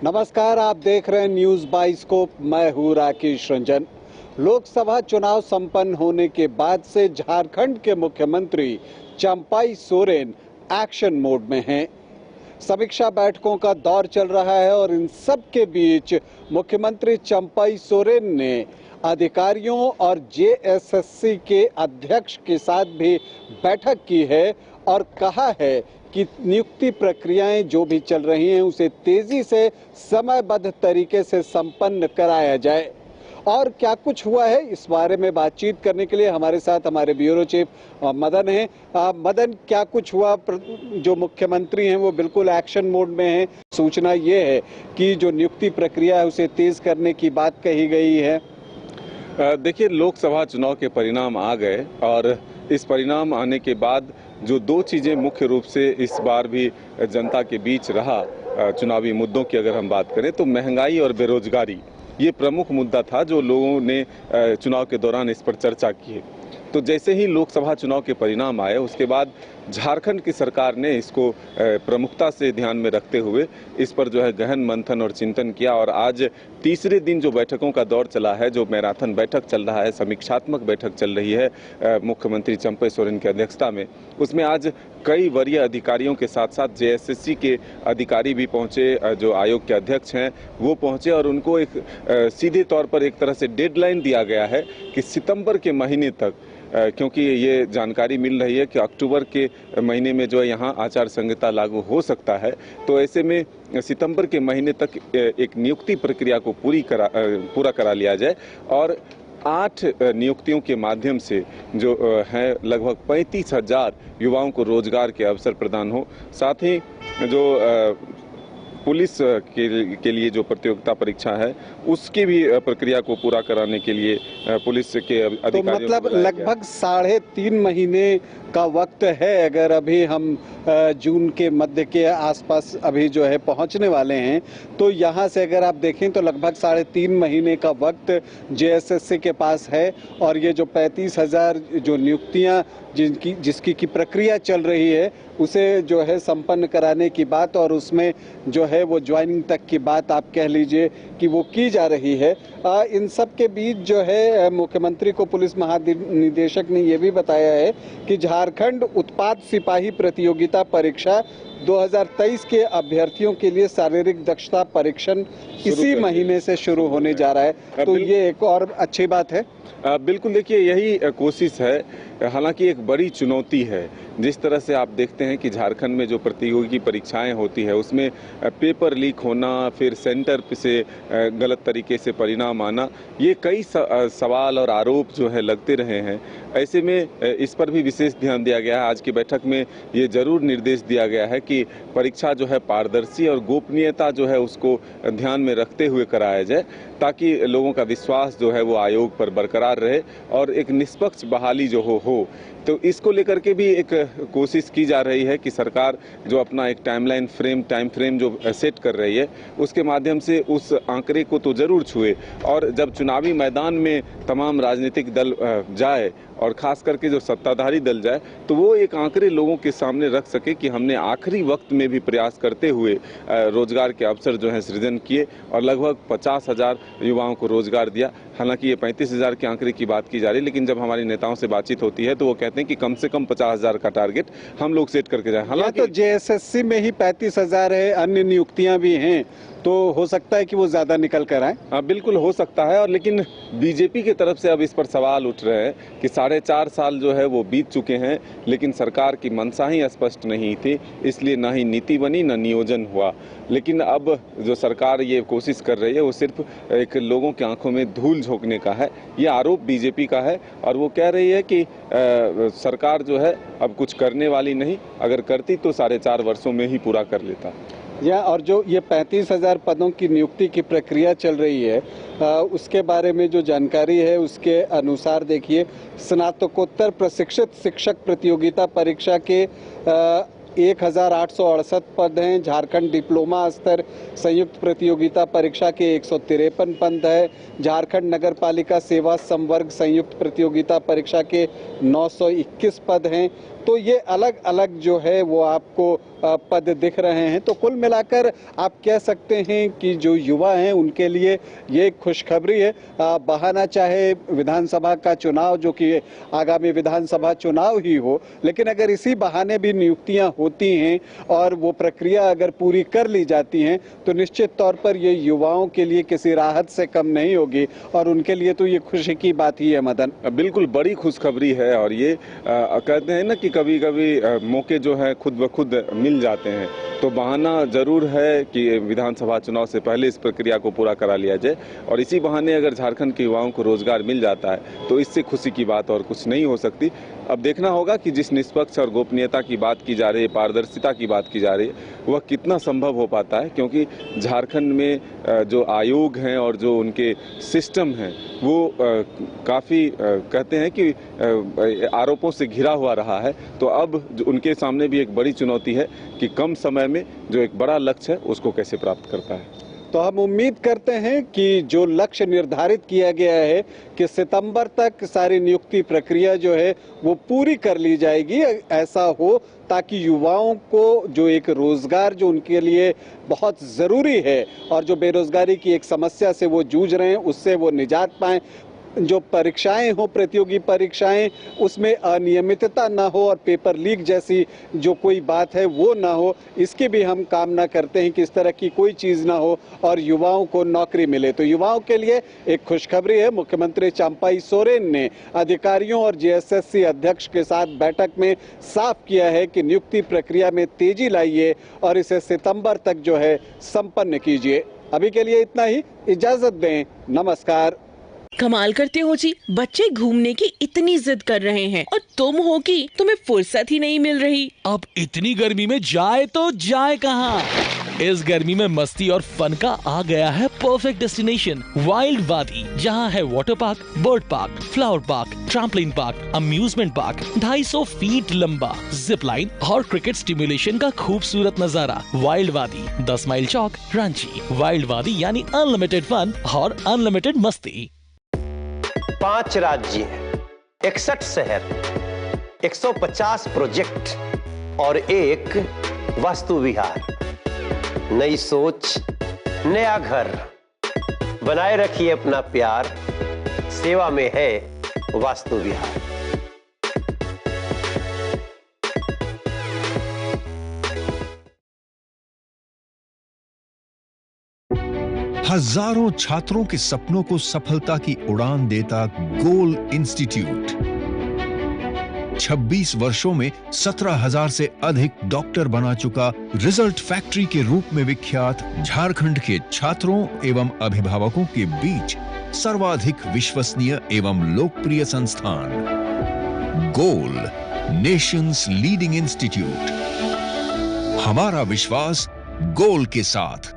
नमस्कार, आप देख रहे हैं न्यूज़ बाइस्कोप। मैं हूँ राकेश रंजन। लोकसभा चुनाव संपन्न होने के बाद से झारखंड के मुख्यमंत्री चंपाई सोरेन एक्शन मोड में हैं। समीक्षा बैठकों का दौर चल रहा है और इन सब के बीच मुख्यमंत्री चंपाई सोरेन ने अधिकारियों और जेएसएससी के अध्यक्ष के साथ भी बैठक की है और कहा है कि नियुक्ति प्रक्रियाएं जो भी चल रही हैं उसे तेजी से समयबद्ध तरीके से संपन्न कराया जाए। और क्या कुछ हुआ है, इस बारे में बातचीत करने के लिए हमारे साथ हमारे ब्यूरो चीफ मदन हैं। मदन, क्या कुछ हुआ? जो मुख्यमंत्री हैं वो बिल्कुल एक्शन मोड में हैं। सूचना ये है कि जो नियुक्ति प्रक्रिया है उसे तेज करने की बात कही गई है। देखिए, लोकसभा चुनाव के परिणाम आ गए और इस परिणाम आने के बाद जो दो चीज़ें मुख्य रूप से इस बार भी जनता के बीच रहा, चुनावी मुद्दों की अगर हम बात करें तो महंगाई और बेरोजगारी ये प्रमुख मुद्दा था जो लोगों ने चुनाव के दौरान इस पर चर्चा की है। तो जैसे ही लोकसभा चुनाव के परिणाम आए उसके बाद झारखंड की सरकार ने इसको प्रमुखता से ध्यान में रखते हुए इस पर जो है गहन मंथन और चिंतन किया और आज तीसरे दिन जो बैठकों का दौर चला है, जो मैराथन बैठक चल रहा है, समीक्षात्मक बैठक चल रही है मुख्यमंत्री चंपाई सोरेन की अध्यक्षता में, उसमें आज कई वरीय अधिकारियों के साथ साथ जेएसएससी के अधिकारी भी पहुंचे, जो आयोग के अध्यक्ष हैं वो पहुंचे और उनको एक सीधे तौर पर एक तरह से डेडलाइन दिया गया है कि सितंबर के महीने तक, क्योंकि ये जानकारी मिल रही है कि अक्टूबर के महीने में जो है यहाँ आचार संहिता लागू हो सकता है, तो ऐसे में सितंबर के महीने तक एक नियुक्ति प्रक्रिया को पूरा करा लिया जाए और 8 नियुक्तियों के माध्यम से जो है लगभग 35,000 युवाओं को रोजगार के अवसर प्रदान हो। साथ ही जो पुलिस के लिए जो प्रतियोगिता परीक्षा है उसकी भी प्रक्रिया को पूरा कराने के लिए पुलिस के अधिकारियों तो मतलब लगभग 3.5 महीने का वक्त है। अगर अभी हम जून के मध्य के आसपास अभी जो है पहुंचने वाले हैं, तो यहाँ से अगर आप देखें तो लगभग 3.5 महीने का वक्त जेएसएससी के पास है और ये जो 35,000 जो नियुक्तियाँ जिसकी की प्रक्रिया चल रही है उसे जो है संपन्न कराने की बात और उसमें जो है वो ज्वाइनिंग तक की बात आप कह लीजिए कि वो की जा रही है। इन सब के बीच जो है मुख्यमंत्री को पुलिस महानिदेशक ने ये भी बताया है कि झारखंड उत्पाद सिपाही प्रतियोगिता परीक्षा 2023 के अभ्यर्थियों के लिए शारीरिक दक्षता परीक्षण इसी महीने से शुरू होने जा रहा है, तो ये एक और अच्छी बात है। बिल्कुल, देखिए यही कोशिश है। हालांकि एक बड़ी चुनौती है, जिस तरह से आप देखते हैं कि झारखंड में जो प्रतियोगी परीक्षाएं होती है उसमें पेपर लीक होना, फिर सेंटर से गलत तरीके से परिणाम आना, ये कई सवाल और आरोप जो है लगते रहे हैं। ऐसे में इस पर भी विशेष ध्यान दिया गया है। आज की बैठक में ये जरूर निर्देश दिया गया है कि परीक्षा जो है पारदर्शी और गोपनीयता जो है उसको ध्यान में रखते हुए कराया जाए, ताकि लोगों का विश्वास जो है वो आयोग पर बरकरार रहे और एक निष्पक्ष बहाली जो हो। तो इसको लेकर के भी एक कोशिश की जा रही है कि सरकार जो अपना एक टाइम फ्रेम जो सेट कर रही है उसके माध्यम से उस आंकड़े को तो जरूर छुए और जब चुनावी मैदान में तमाम राजनीतिक दल जाए और खास करके जो सत्ताधारी दल जाए तो वो एक आंकड़े लोगों के सामने रख सके कि हमने आखिरी वक्त में भी प्रयास करते हुए रोजगार के अवसर जो है सृजन किए और लगभग 50,000 युवाओं को रोजगार दिया। हालांकि ये 35,000 के आंकड़े की बात की जा रही है, लेकिन जब हमारी नेताओं से बातचीत होती है तो वो कहते हैं कि कम से कम 50,000 का टारगेट हम लोग सेट करके जाए। हालांकि तो जेएसएससी में ही 35,000 है, अन्य नियुक्तियां भी हैं, तो हो सकता है कि वो ज्यादा निकल कर आए। बिल्कुल हो सकता है, और लेकिन बीजेपी की तरफ से अब इस पर सवाल उठ रहे हैं कि 4.5 साल जो है वो बीत चुके हैं, लेकिन सरकार की मंशा ही स्पष्ट नहीं थी, इसलिए ना ही नीति बनी न नियोजन हुआ। लेकिन अब जो सरकार ये कोशिश कर रही है वो सिर्फ एक लोगों की आंखों में धूल झोंकने का है। ये आरोप बीजेपी का है और वो कह रही है कि सरकार जो है अब कुछ करने वाली नहीं, अगर करती तो 4.5 वर्षों में ही पूरा कर लेता। और जो ये 35,000 पदों की नियुक्ति की प्रक्रिया चल रही है उसके बारे में जो जानकारी है उसके अनुसार देखिए, स्नातकोत्तर प्रशिक्षित शिक्षक प्रतियोगिता परीक्षा के 1,868 पद हैं। झारखंड डिप्लोमा स्तर संयुक्त प्रतियोगिता परीक्षा के 153 पद है। झारखंड नगर पालिका सेवा संवर्ग संयुक्त प्रतियोगिता परीक्षा के 921 पद हैं। तो ये अलग अलग जो है वो आपको पद दिख रहे हैं। तो कुल मिलाकर आप कह सकते हैं कि जो युवा हैं उनके लिए ये एक खुशखबरी है। बहाना चाहे विधानसभा का चुनाव, जो कि आगामी विधानसभा चुनाव ही हो, लेकिन अगर इसी बहाने भी नियुक्तियां होती हैं और वो प्रक्रिया अगर पूरी कर ली जाती हैं तो निश्चित तौर पर ये युवाओं के लिए किसी राहत से कम नहीं होगी और उनके लिए तो ये खुशी की बात ही है। मदन, बिल्कुल बड़ी खुशखबरी है। और ये कहते हैं ना कि कभी कभी मौके जो है खुद ब खुद मिल जाते हैं, तो बहाना जरूर है कि विधानसभा चुनाव से पहले इस प्रक्रिया को पूरा करा लिया जाए। और इसी बहाने अगर झारखंड के युवाओं को रोजगार मिल जाता है तो इससे खुशी की बात और कुछ नहीं हो सकती। अब देखना होगा कि जिस निष्पक्ष और गोपनीयता की बात की जा रही है, पारदर्शिता की बात की जा रही है, वह कितना संभव हो पाता है, क्योंकि झारखंड में जो आयोग हैं और जो उनके सिस्टम हैं वो काफ़ी कहते हैं कि आरोपों से घिरा हुआ रहा है। तो अब उनके सामने भी एक बड़ी चुनौती है कि कम समय में जो एक बड़ा लक्ष्य है उसको कैसे प्राप्त करता है। तो हम उम्मीद करते हैं कि जो लक्ष्य निर्धारित किया गया है कि सितंबर तक सारी नियुक्ति प्रक्रिया जो है वो पूरी कर ली जाएगी, ऐसा हो ताकि युवाओं को जो एक रोजगार जो उनके लिए बहुत ज़रूरी है और जो बेरोजगारी की एक समस्या से वो जूझ रहे हैं उससे वो निजात पाएं। जो परीक्षाएं हो, प्रतियोगी परीक्षाएं, उसमें अनियमितता ना हो और पेपर लीक जैसी जो कोई बात है वो ना हो, इसकी भी हम कामना करते हैं कि इस तरह की कोई चीज़ ना हो और युवाओं को नौकरी मिले। तो युवाओं के लिए एक खुशखबरी है। मुख्यमंत्री चंपाई सोरेन ने अधिकारियों और जेएसएससी अध्यक्ष के साथ बैठक में साफ किया है कि नियुक्ति प्रक्रिया में तेजी लाइए और इसे सितंबर तक जो है संपन्न कीजिए। अभी के लिए इतना ही, इजाजत दें, नमस्कार। कमाल करते हो जी, बच्चे घूमने की इतनी जिद कर रहे हैं और तुम हो कि तुम्हें फुर्सत ही नहीं मिल रही। अब इतनी गर्मी में जाए तो जाए कहाँ? इस गर्मी में मस्ती और फन का आ गया है परफेक्ट डेस्टिनेशन, वाइल्ड वादी, जहाँ है water park, bird park, flower park, trampoline park, amusement park, 250 feet लंबा, जिप लाइन और क्रिकेट स्टिमुलेशन का खूबसूरत नजारा। वाइल्ड वादी, 10 माइल चौक, रांची। वाइल्ड वादी यानी अनलिमिटेड फन और अनलिमिटेड मस्ती। 5 राज्य, 61 शहर, 150 प्रोजेक्ट और एक वास्तु विहार। नई सोच, नया घर, बनाए रखिए अपना प्यार, सेवा में है वास्तु विहार। हजारों छात्रों के सपनों को सफलता की उड़ान देता गोल इंस्टीट्यूट 26 वर्षों में 17,000 से अधिक डॉक्टर बना चुका, रिजल्ट फैक्ट्री के रूप में विख्यात, झारखंड के छात्रों एवं अभिभावकों के बीच सर्वाधिक विश्वसनीय एवं लोकप्रिय संस्थान गोल, नेशंस लीडिंग इंस्टीट्यूट। हमारा विश्वास गोल के साथ।